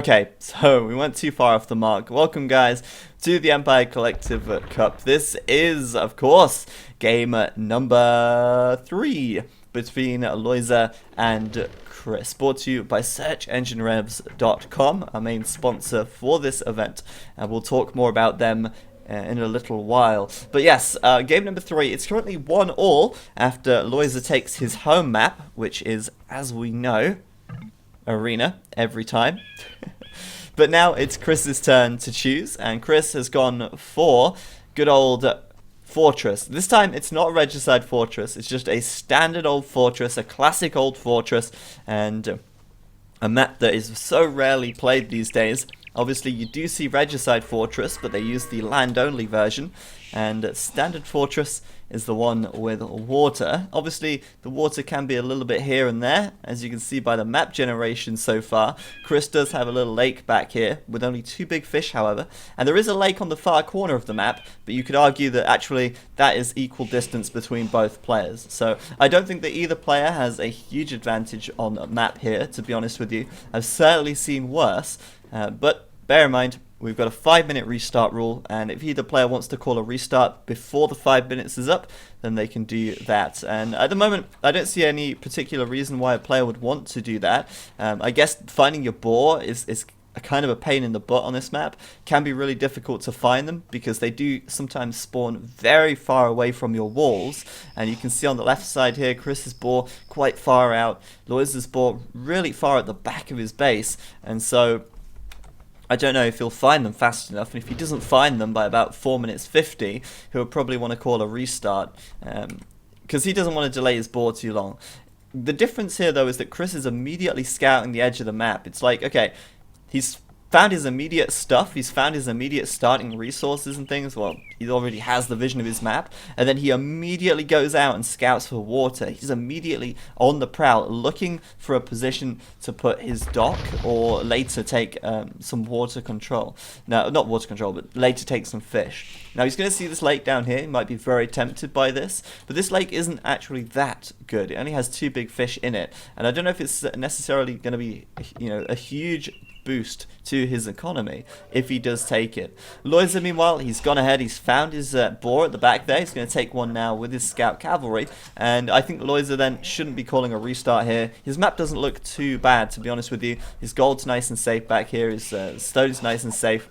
Okay, so we went too far off the mark. Welcome, guys, to the Empire Collective Cup. This is, of course, game number 3 between Lojza and Chris. Brought to you by SearchEngineRevs.com, our main sponsor for this event. And we'll talk more about them in a little while. But yes, game number 3, it's currently 1-1 after Lojza takes his home map, which is, as we know, Arena every time. But now it's Chris's turn to choose, and Chris has gone for good old fortress. This time it's not a regicide fortress, it's just a standard old fortress, a classic old fortress, and a map that is so rarely played these days. Obviously you do see regicide fortress, but they use the land only version, and standard fortress is the one with water. Obviously the water can be a little bit here and there, as you can see by the map generation so far. Chris does have a little lake back here with only 2 big fish, however, and there is a lake on the far corner of the map, but you could argue that actually that is equal distance between both players. So I don't think that either player has a huge advantage on a map here, to be honest with you. I've certainly seen worse, but bear in mind we've got a 5-minute restart rule, and if either player wants to call a restart before the 5 minutes is up, then they can do that. And at the moment, I don't see any particular reason why a player would want to do that. I guess finding your boar is a kind of a pain in the butt on this map. Can be really difficult to find them because they do sometimes spawn very far away from your walls. And you can see on the left side here, Chris's boar quite far out, Lojza's boar really far at the back of his base, and so I don't know if he'll find them fast enough, and if he doesn't find them by about 4 minutes 50, he'll probably want to call a restart, because he doesn't want to delay his board too long. The difference here, though, is that Chris is immediately scouting the edge of the map. It's like, okay, he's found his immediate stuff, he's found his immediate starting resources and things. Well, he already has the vision of his map, and then he immediately goes out and scouts for water. He's immediately on the prowl, looking for a position to put his dock, or later take some water control. No, not water control, but later take some fish. Now he's going to see this lake down here. He might be very tempted by this, but this lake isn't actually that good. It only has 2 big fish in it, and I don't know if it's necessarily going to be, a huge boost to his economy if he does take it. Lojza, meanwhile, he's gone ahead, he's found his boar at the back there. He's going to take one now with his scout cavalry, and I think Lojza then shouldn't be calling a restart here. His map doesn't look too bad, to be honest with you. His gold's nice and safe back here, his stone's nice and safe,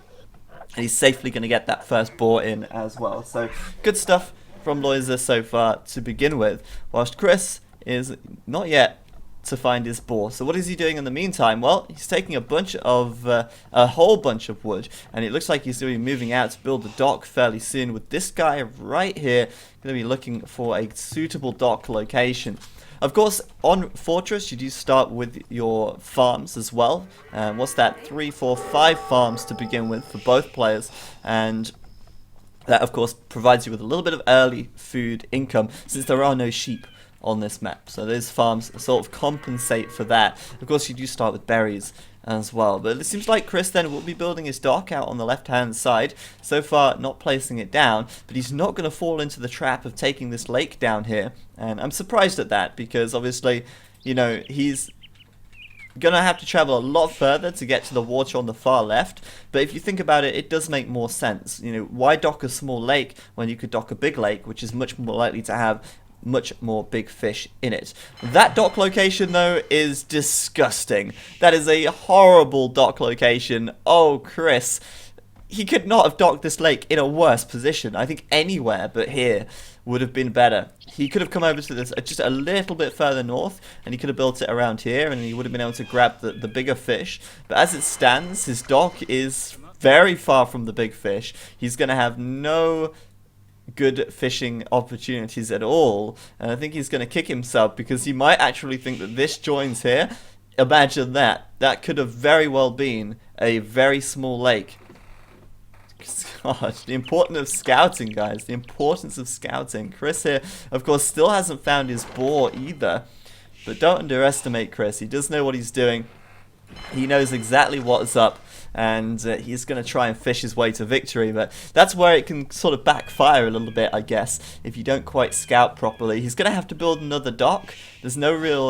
and he's safely going to get that first boar in as well. So good stuff from Lojza so far to begin with, whilst Chris is not yet to find his boar. So what is he doing in the meantime? Well, he's taking a whole bunch of wood, and it looks like he's going to be moving out to build the dock fairly soon, with this guy right here going to be looking for a suitable dock location. Of course, on Fortress, you do start with your farms as well. What's that? 3, 4, 5 farms to begin with for both players, and that, of course, provides you with a little bit of early food income, since there are no sheep on this map. So those farms sort of compensate for that. Of course, you do start with berries as well. But it seems like Chris then will be building his dock out on the left-hand side. So far, not placing it down, but he's not going to fall into the trap of taking this lake down here. And I'm surprised at that, because obviously, he's going to have to travel a lot further to get to the water on the far left. But if you think about it, it does make more sense. Why dock a small lake when you could dock a big lake, which is much more likely to have much more big fish in it. That dock location, though, is disgusting. That is a horrible dock location. Oh, Chris, he could not have docked this lake in a worse position. I think anywhere but here would have been better. He could have come over to this just a little bit further north, and he could have built it around here, and he would have been able to grab the bigger fish. But as it stands, his dock is very far from the big fish. He's going to have no good fishing opportunities at all, and I think he's going to kick himself, because he might actually think that this joins here. Imagine that. That could have very well been a very small lake. Gosh, the importance of scouting, guys. The importance of scouting. Chris here, of course, still hasn't found his boar either, but don't underestimate Chris. He does know what he's doing. He knows exactly what's up, and he's going to try and fish his way to victory. But that's where it can sort of backfire a little bit, I guess, if you don't quite scout properly. He's going to have to build another dock. There's no real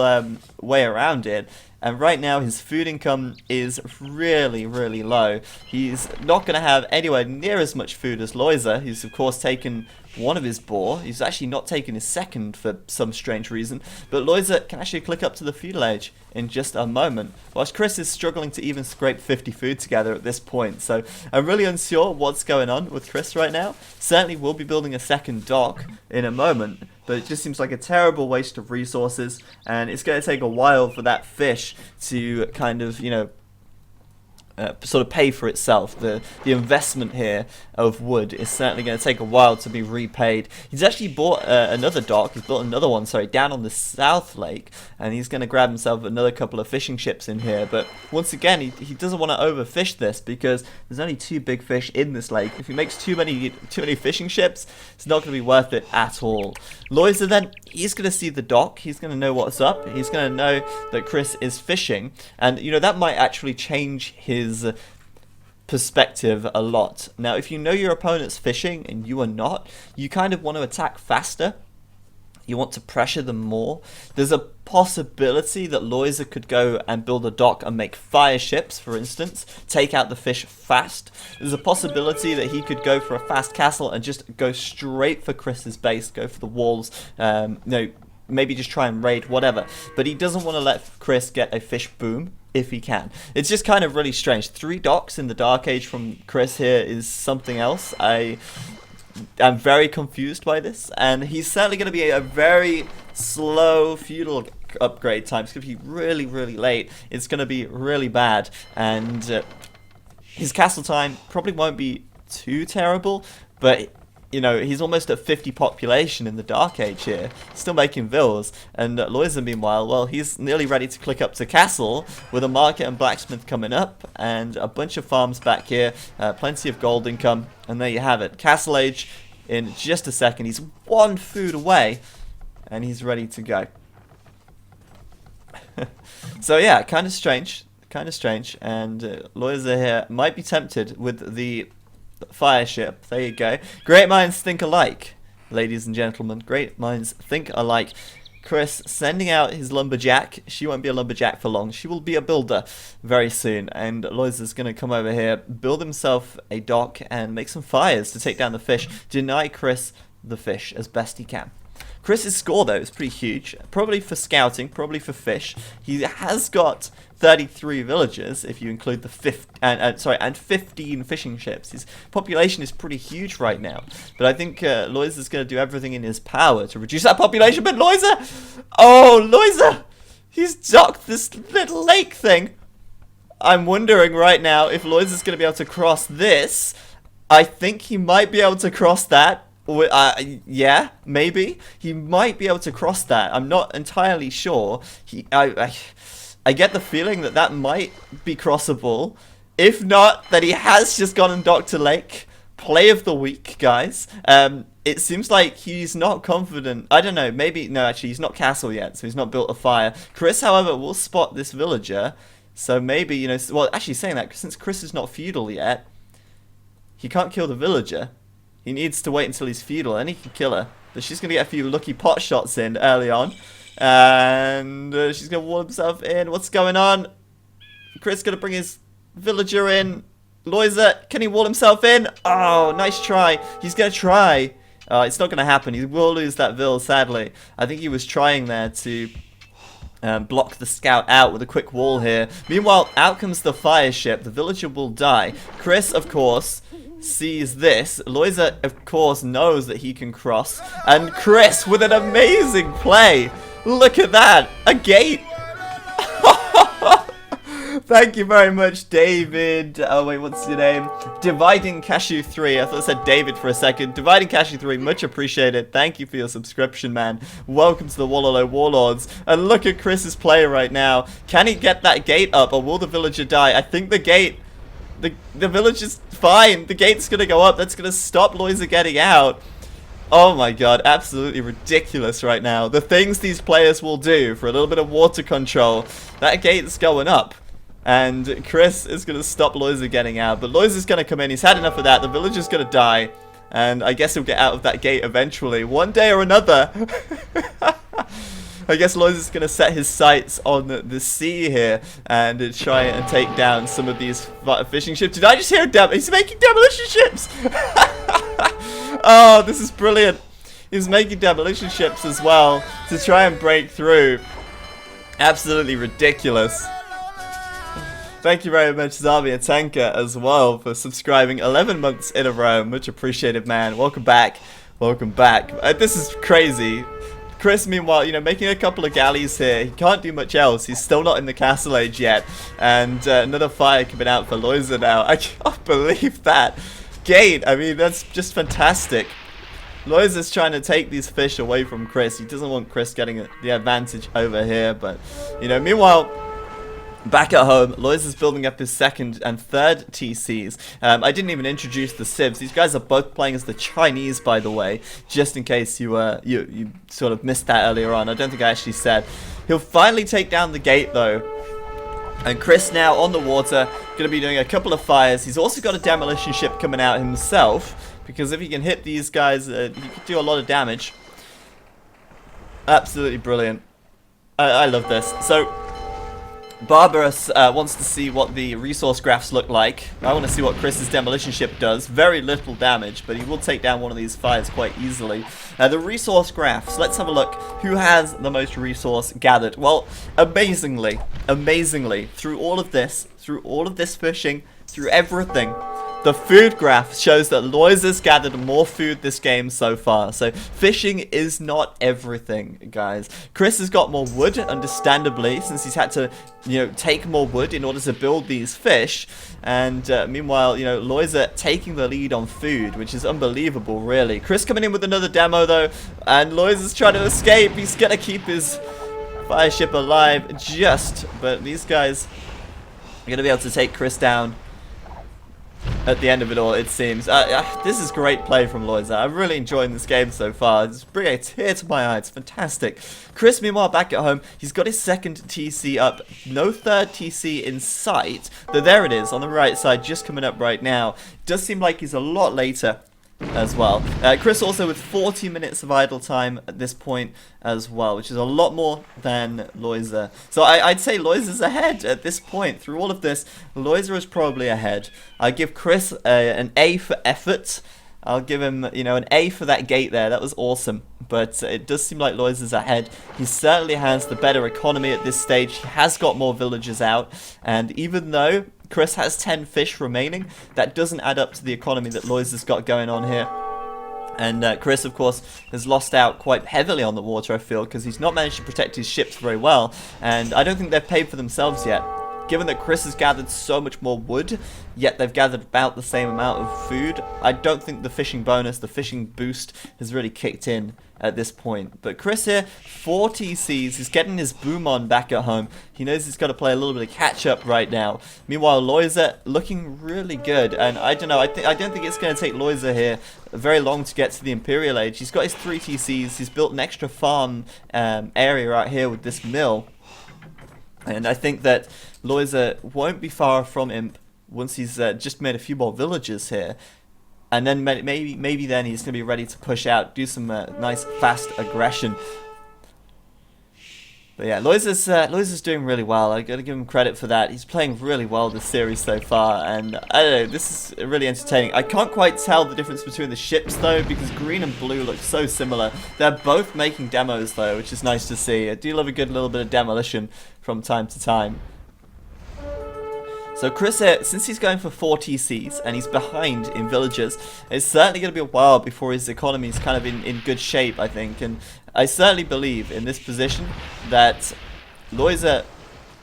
way around it. And right now his food income is really, really low. He's not going to have anywhere near as much food as Lojza, who's of course taken one of his boar. He's actually not taken his second for some strange reason. But Lojza can actually click up to the feudal age in just a moment, whilst Chris is struggling to even scrape 50 food together at this point. So I'm really unsure what's going on with Chris right now. Certainly will be building a second dock in a moment, but it just seems like a terrible waste of resources, and it's going to take a while for that fish to kind of, you know, sort of pay for itself. The investment here of wood is certainly going to take a while to be repaid. He's actually bought another dock. He's built another one, sorry, down on the south lake, and he's going to grab himself another couple of fishing ships in here. But once again, he doesn't want to overfish this because there's only 2 big fish in this lake. If he makes too many fishing ships, it's not going to be worth it at all. Lojza then, he's going to see the dock. He's going to know what's up. He's going to know that Chris is fishing, and you know that might actually change his perspective a lot. Now, if you know your opponent's fishing and you are not, you kind of want to attack faster. You want to pressure them more. There's a possibility that Lojza could go and build a dock and make fire ships, for instance, take out the fish fast. There's a possibility that he could go for a fast castle and just go straight for Chris's base, go for the walls, maybe just try and raid, whatever. But he doesn't want to let Chris get a fish boom if he can. It's just kind of really strange. 3 docks in the Dark Age from Chris here is something else. I'm very confused by this, and he's certainly going to be a very slow feudal upgrade time. It's going to be really, really late. It's going to be really bad, and his castle time probably won't be too terrible, but you know, he's almost at 50 population in the Dark Age here, still making villas. And Lojza, meanwhile, well, he's nearly ready to click up to castle with a market and blacksmith coming up, and a bunch of farms back here, plenty of gold income, and there you have it. Castle Age in just a second. He's 1 food away, and he's ready to go. So yeah, kind of strange, and Lojza here might be tempted with the fire ship. There you go. Great minds think alike, ladies and gentlemen. Great minds think alike. Chris sending out his lumberjack. She won't be a lumberjack for long. She will be a builder very soon. And Lojza's going to come over here, build himself a dock, and make some fires to take down the fish. Deny Chris the fish as best he can. Chris's score, though, is pretty huge. Probably for scouting, probably for fish. He has got 33 villagers, if you include the 15 fishing ships. His population is pretty huge right now. But I think Lojza's going to do everything in his power to reduce that population. But Lojza! Oh, Lojza! He's docked this little lake thing. I'm wondering right now if Lojza's going to be able to cross this. I think he might be able to cross that. Yeah, maybe. He might be able to cross that. I'm not entirely sure. I get the feeling that that might be crossable. If not, then he has just gone and docked a lake. Play of the week, guys. It seems like he's not confident. I don't know, maybe... No, actually, he's not castle yet, so he's not built a fire. Chris, however, will spot this villager. So maybe, you know... Well, actually saying that, since Chris is not feudal yet, he can't kill the villager. He needs to wait until he's feudal, and he can kill her. But she's going to get a few lucky pot shots in early on. And she's going to wall himself in. What's going on? Chris going to bring his villager in. Lojza, can he wall himself in? Oh, nice try. He's going to try. It's not going to happen. He will lose that vill, sadly. I think he was trying there to block the scout out with a quick wall here. Meanwhile, out comes the fire ship. The villager will die. Chris, of course, sees this. Lojza, of course, knows that he can cross. And Chris with an amazing play. Look at that. A gate. Thank you very much, David. Oh, wait, what's your name? Dividing Cashew 3. I thought I said David for a second. Dividing Cashew 3, much appreciated. Thank you for your subscription, man. Welcome to the Wallow Warlords. And look at Chris's play right now. Can he get that gate up, or will the villager die? I think the gate... The village is fine. The gate's going to go up. That's going to stop Lojza getting out. Oh my god, absolutely ridiculous right now. The things these players will do for a little bit of water control. That gate's going up. And Chris is going to stop Lojza getting out. But Lojza's going to come in. He's had enough of that. The villager's going to die. And I guess he'll get out of that gate eventually. One day or another. I guess Lojza's going to set his sights on the sea here and try and take down some of these fishing ships. Did I just hear he's making demolition ships? Oh, this is brilliant. He's making demolition ships as well to try and break through. Absolutely ridiculous. Thank you very much, Zavi and Tanka, as well, for subscribing 11 months in a row. Much appreciated, man. Welcome back. Welcome back. This is crazy. Chris, meanwhile, you know, making a couple of galleys here. He can't do much else. He's still not in the castle age yet. And another fire coming out for Lojza now. I can't believe that. Gate, I mean, that's just fantastic. Lojza's trying to take these fish away from Chris. He doesn't want Chris getting the advantage over here. But, you know, meanwhile, back at home, Lojza's building up his second and third TCs. I didn't even introduce the Civs. These guys are both playing as the Chinese, by the way, just in case you sort of missed that earlier on. I don't think I actually said. He'll finally take down the gate, though. And Chris now on the water, going to be doing a couple of fires. He's also got a demolition ship coming out himself, because if he can hit these guys, he could do a lot of damage. Absolutely brilliant. I love this. So Barbarous wants to see what the resource graphs look like. I want to see what Chris's demolition ship does. Very little damage, but he will take down one of these fires quite easily. The resource graphs, let's have a look. Who has the most resource gathered? Well, amazingly, through all of this fishing, through everything, the food graph shows that Lojza's gathered more food this game so far. So fishing is not everything, guys. Chris has got more wood, understandably, since he's had to, you know, take more wood in order to build these fish. And meanwhile, you know, Lojza taking the lead on food, which is unbelievable, really. Chris coming in with another demo, though, and Lojza's trying to escape. He's gonna keep his fire ship alive, but these guys are gonna be able to take Chris down at the end of it all, it seems. This is great play from Lojza. I'm really enjoying this game so far. It's bringing a tear to my eye. It's fantastic. Chris, meanwhile, back at home, he's got his second TC up. No third TC in sight. Though there it is on the right side, just coming up right now. Does seem like he's a lot later as well. Chris also with 40 minutes of idle time at this point as well, which is a lot more than Lojza. So I'd say Lojza's ahead at this point. Through all of this, Lojza is probably ahead. I give Chris an A for effort. I'll give him, you know, an A for that gate there. That was awesome. But it does seem like Lojza's ahead. He certainly has the better economy at this stage. He has got more villagers out. And even though Chris has 10 fish remaining, that doesn't add up to the economy that Lojza's got going on here. And Chris, of course, has lost out quite heavily on the water, I feel, because he's not managed to protect his ships very well. And I don't think they've paid for themselves yet. Given that Chris has gathered so much more wood, yet they've gathered about the same amount of food, I don't think the fishing bonus, the fishing boost, has really kicked in at this point. But Chris here, 4 TCs, he's getting his boom on back at home. He knows he's got to play a little bit of catch up right now. Meanwhile, Lojza looking really good, and I don't know, I don't think it's going to take Lojza here very long to get to the Imperial Age. He's got his 3 TCs, he's built an extra farm area right here with this mill. And I think that Lojza won't be far from him once he's just made a few more villages here. And then maybe then he's going to be ready to push out, do some nice fast aggression. But yeah, Lojza's doing really well. I got to give him credit for that. He's playing really well this series so far, and I don't know, this is really entertaining. I can't quite tell the difference between the ships though, because green and blue look so similar. They're both making demos though, which is nice to see. I do love a good little bit of demolition from time to time. So Chris here, since he's going for 4 TCs and he's behind in villagers, it's certainly going to be a while before his economy is kind of in good shape, I think. And I certainly believe in this position that Lojza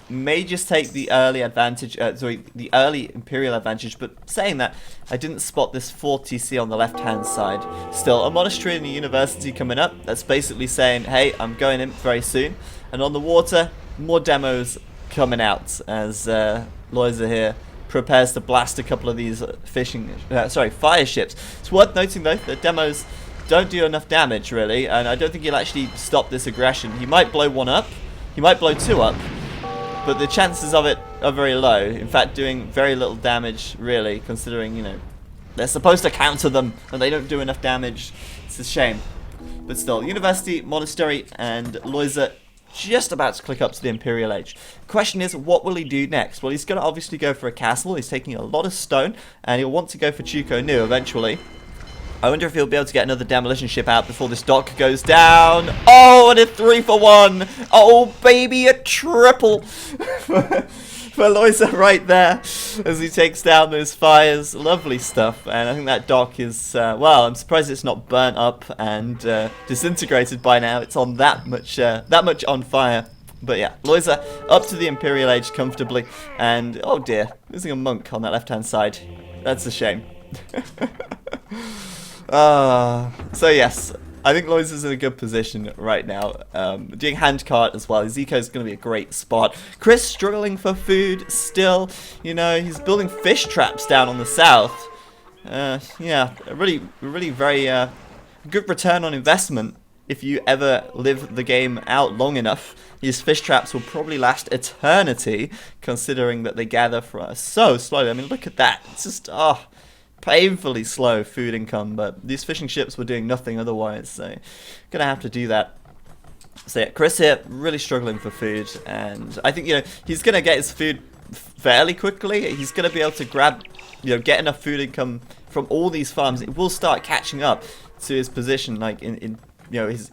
may just take the early advantage, the early Imperial advantage. But saying that, I didn't spot this 4 TC on the left-hand side. Still, a monastery and a university coming up. That's basically saying, hey, I'm going in very soon. And on the water, more demos coming out as Lojza here prepares to blast a couple of these fire ships. It's worth noting though that demos don't do enough damage really, and I don't think he'll actually stop this aggression. He might blow 1 up, he might blow 2 up, but the chances of it are very low. In fact, doing very little damage really, considering, you know, they're supposed to counter them and they don't do enough damage. It's a shame. But still, university, monastery, and Lojza just about to click up to the Imperial Age. Question is, what will he do next? Well, he's going to obviously go for a castle. He's taking a lot of stone, and he'll want to go for Chuko Nu eventually. I wonder if he'll be able to get another demolition ship out before this dock goes down. Oh, and a 3-for-1. Oh, baby, a triple for Lojza right there as he takes down those fires. Lovely stuff. And I think that dock is, well, I'm surprised it's not burnt up and disintegrated by now. It's on that much on fire. But yeah, Lojza up to the Imperial Age comfortably. And, oh dear, losing a monk on that left-hand side. That's a shame. So yes, I think Lojza's in a good position right now. Doing handcart as well. His eco is going to be a great spot. Chris struggling for food still. You know, he's building fish traps down on the south. Yeah, a really very good return on investment if you ever live the game out long enough. These fish traps will probably last eternity, considering that they gather for so slowly. I mean, look at that. It's just, painfully slow food income, but these fishing ships were doing nothing otherwise, so gonna have to do that. So yeah, Chris here really struggling for food, and I think, you know, he's gonna get his food fairly quickly. He's gonna be able to grab, you know, get enough food income from all these farms. It will start catching up to his position, like in you know, his.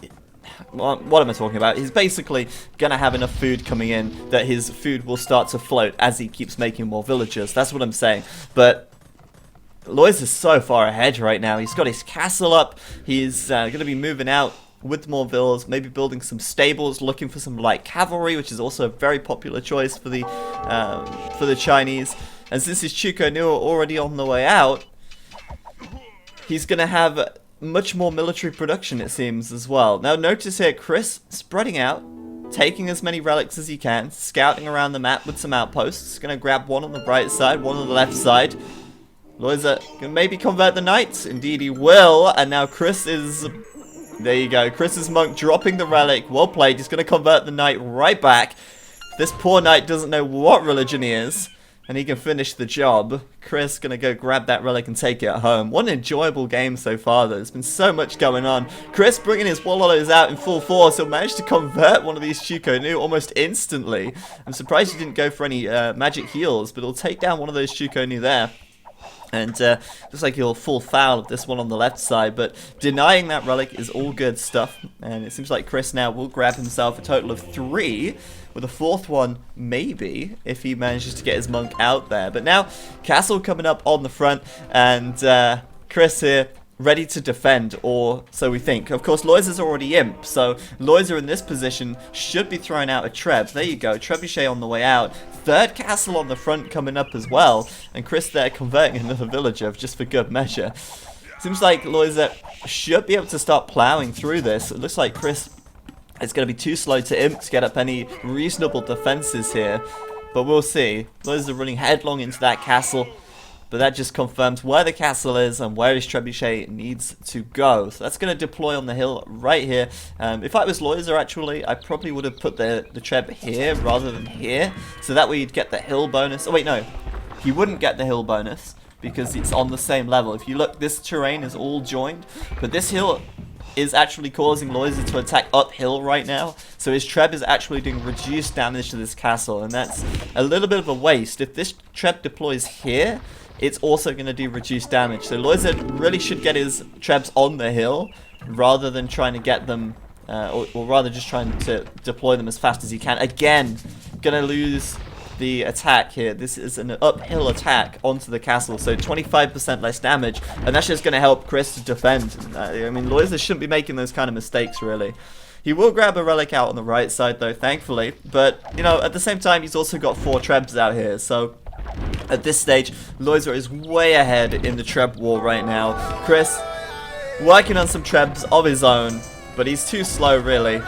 What am I talking about? He's basically gonna have enough food coming in that his food will start to float as he keeps making more villagers. That's what I'm saying. But Lojza is so far ahead right now. He's got his castle up. He's going to be moving out with more villas, maybe building some stables, looking for some light cavalry, which is also a very popular choice for the Chinese. And since his Chuko Nu are already on the way out, he's going to have much more military production, it seems, as well. Now, notice here, Chris spreading out, taking as many relics as he can, scouting around the map with some outposts. Going to grab one on the right side, one on the left side. Lojza can maybe convert the knights. Indeed he will. And now Chris is... There you go. Chris's monk dropping the relic. Well played. He's going to convert the knight right back. This poor knight doesn't know what religion he is. And he can finish the job. Chris going to go grab that relic and take it home. What an enjoyable game so far, though. There's been so much going on. Chris bringing his Warlords out in full force. He'll manage to convert one of these Chuko Nu almost instantly. I'm surprised he didn't go for any magic heals. But he'll take down one of those Chuko Nu there. And looks like he'll fall foul of this one on the left side, but denying that relic is all good stuff. And it seems like Chris now will grab himself a total of 3, with a 4th one maybe, if he manages to get his monk out there. But now, castle coming up on the front, and Chris here ready to defend, or so we think. Of course, Lojza's already imp, so Lojza in this position should be throwing out a Treb. There you go, Trebuchet on the way out. 3rd castle on the front coming up as well, and Chris there converting another villager just for good measure. Seems like Lojza should be able to start plowing through this. It looks like Chris is going to be too slow to imp to get up any reasonable defenses here, but we'll see. Lojza running headlong into that castle. But that just confirms where the castle is and where his Trebuchet needs to go. So that's going to deploy on the hill right here. If I was Lojza, actually, I probably would have put the Treb here rather than here. So that way you'd get the hill bonus. Oh, wait, no. He wouldn't get the hill bonus because it's on the same level. If you look, this terrain is all joined. But this hill is actually causing Lojza to attack uphill right now. So his Treb is actually doing reduced damage to this castle. And that's a little bit of a waste. If this Treb deploys here, it's also going to do reduced damage. So Lojza really should get his Trebs on the hill rather than trying to get them, or rather just trying to deploy them as fast as he can. Again, going to lose the attack here. This is an uphill attack onto the castle, so 25% less damage, and that's just going to help Chris to defend. I mean, Lojza shouldn't be making those kind of mistakes, really. He will grab a relic out on the right side, though, thankfully. But, you know, at the same time, he's also got 4 Trebs out here, so at this stage, Lojza is way ahead in the Treb war right now. Chris working on some Trebs of his own, but he's too slow, really.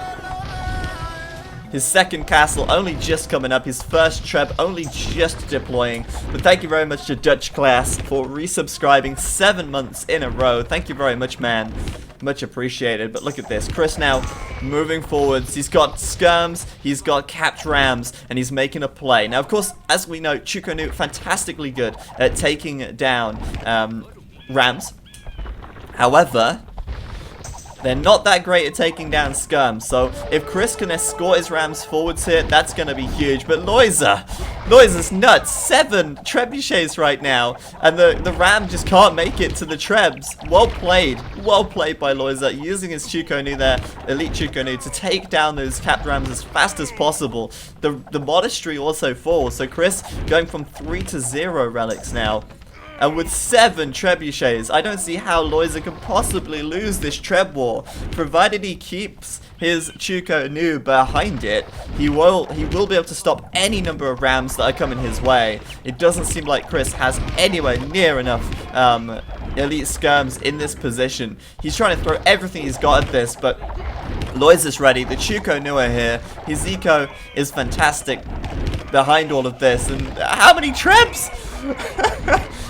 His 2nd castle only just coming up. His 1st Treb only just deploying. But thank you very much to Dutch Class for resubscribing 7 months in a row. Thank you very much, man. Much appreciated. But look at this. Chris now moving forwards. He's got skirms, he's got capped rams, and he's making a play. Now, of course, as we know, Chuko Nu fantastically good at taking down rams. However, They're not that great at taking down skirms, so if Chris can escort his rams forwards here, that's going to be huge. But Lojza's nuts. 7 trebuchets right now, and the ram just can't make it to the trebs. Well played by Lojza, using his Chukonu there, elite Chukonu, to take down those capped rams as fast as possible. The monastery also falls, so Chris going from 3 to 0 relics now. And with 7 trebuchets, I don't see how Lojza can possibly lose this treb war. Provided he keeps his Chukonu behind it, he will be able to stop any number of rams that are coming his way. It doesn't seem like Chris has anywhere near enough elite skirms in this position. He's trying to throw everything he's got at this, but Lojza's ready. The Chukonu are here. His eco is fantastic behind all of this. And how many trebs?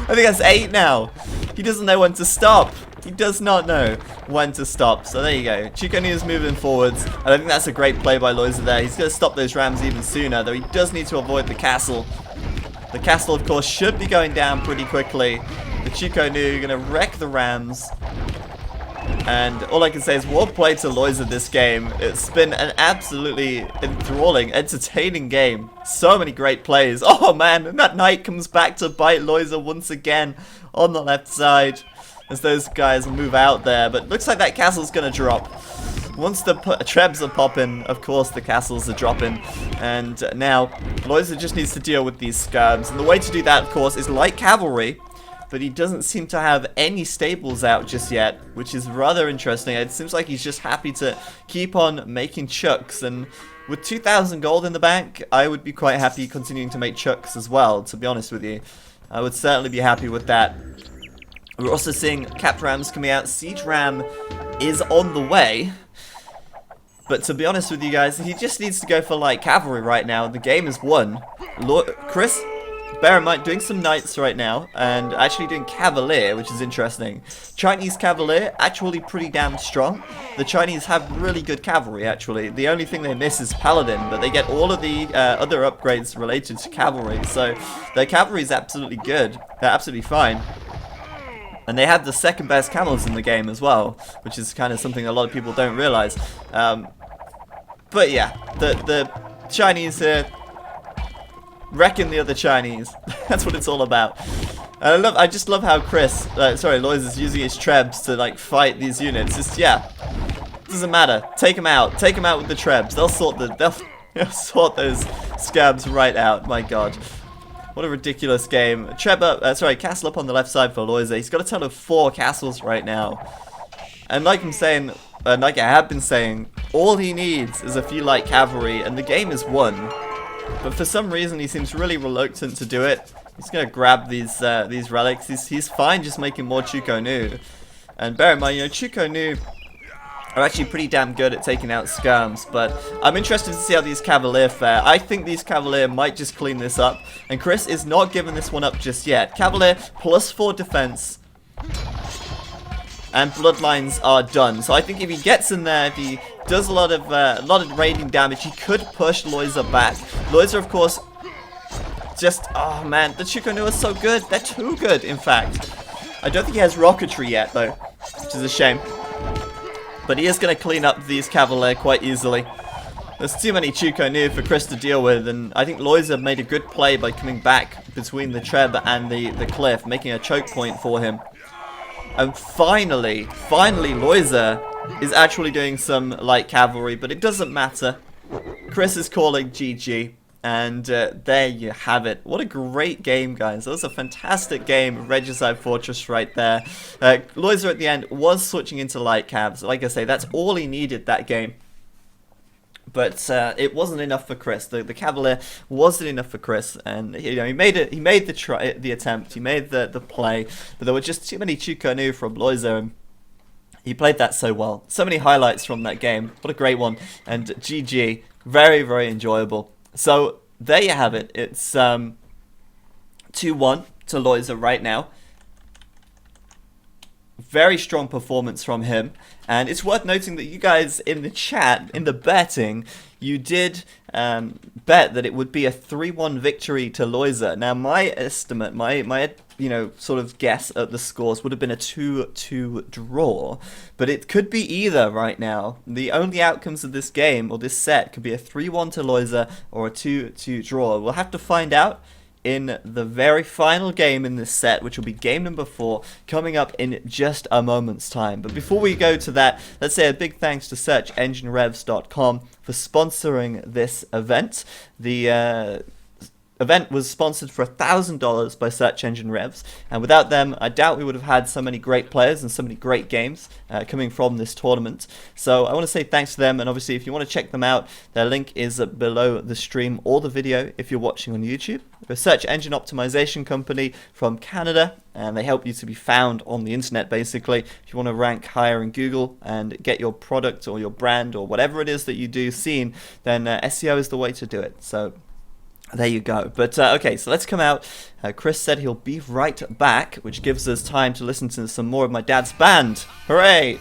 I think that's 8 now. He doesn't know when to stop. He does not know when to stop. So there you go. Chukonu is moving forwards. And I think that's a great play by Lojza there. He's going to stop those rams even sooner, though he does need to avoid the castle. The castle, of course, should be going down pretty quickly. The Chukonu are going to wreck the rams. And all I can say is well played to Lojza this game. It's been an absolutely enthralling, entertaining game. So many great plays. Oh man, and that knight comes back to bite Lojza once again on the left side as those guys move out there. But looks like that castle's going to drop. Once the trebs are popping, of course the castles are dropping. And now Lojza just needs to deal with these skirms. And the way to do that, of course, is light cavalry. But he doesn't seem to have any stables out just yet, which is rather interesting. It seems like he's just happy to keep on making chucks, and with 2,000 gold in the bank, I would be quite happy continuing to make chucks as well, to be honest with you. I would certainly be happy with that. We're also seeing capped rams coming out. Siege ram is on the way. But to be honest with you guys, he just needs to go for light cavalry right now. The game is won. Chris, bear in mind, doing some knights right now, and actually doing cavalier, which is interesting. Chinese cavalier, actually pretty damn strong. The Chinese have really good cavalry, actually. The only thing they miss is paladin, but they get all of the other upgrades related to cavalry. So their cavalry is absolutely good. They're absolutely fine. And they have the second best camels in the game as well, which is kind of something a lot of people don't realize. But yeah, the Chinese here wrecking the other Chinese. That's what it's all about. And I just love how Lojza's using his trebs to like fight these units. Just doesn't matter. Take them out. Take them out with the trebs. They'll sort sort those scabs right out. My God, what a ridiculous game. Castle up on the left side for Lojza. He's got a total of 4 castles right now. And like I'm saying, like I have been saying, all he needs is a few light cavalry, and the game is won. But for some reason, he seems really reluctant to do it. He's going to grab these relics. He's fine just making more Chukonu. And bear in mind, Chukonu are actually pretty damn good at taking out skirms. But I'm interested to see how these Cavalier fare. I think these Cavalier might just clean this up. And Chris is not giving this one up just yet. Cavalier +4 defense. And bloodlines are done. So I think if he gets in there, if he does a lot of raiding damage, he could push Lojza back. Lojza, of course, oh man, the Chukonu are so good. They're too good, in fact. I don't think he has rocketry yet, though, which is a shame. But he is going to clean up these Cavalier quite easily. There's too many Chukonu for Chris to deal with, and I think Lojza made a good play by coming back between the Treb and the cliff, making a choke point for him. And finally, Lojza is actually doing some light cavalry, but it doesn't matter. Chris is calling GG, and there you have it. What a great game, guys. That was a fantastic game, Regicide Fortress right there. Lojza at the end was switching into light cavs. Like I say, that's all he needed that game. But it wasn't enough for Chris. The Cavalier wasn't enough for Chris, and he made the attempt, he made the play, but there were just too many Chukonu from Lojza, and he played that so well. So many highlights from that game. What a great one. And GG, very, very enjoyable. So there you have it. It's 2-1 to Lojza right now. Very strong performance from him, and it's worth noting that you guys in the chat, in the betting, you did bet that it would be a 3-1 victory to Lojza. Now, my estimate, my sort of guess at the scores would have been a 2-2 draw, but it could be either right now. The only outcomes of this game, or this set, could be a 3-1 to Lojza or a 2-2 draw. We'll have to find out in the very final game in this set, which will be game number 4, coming up in just a moment's time. But before we go to that, let's say a big thanks to SearchEngineRevs.com for sponsoring this event. The event was sponsored for $1,000 by Search Engine Revs, and without them, I doubt we would have had so many great players and so many great games coming from this tournament. So I want to say thanks to them, and obviously if you want to check them out, their link is below the stream or the video if you're watching on YouTube. They're a search engine optimization company from Canada, and they help you to be found on the internet, basically. If you want to rank higher in Google and get your product or your brand or whatever it is that you do seen, then SEO is the way to do it. So there you go. But okay, so let's come out. Chris said he'll be right back, which gives us time to listen to some more of my dad's band. Hooray!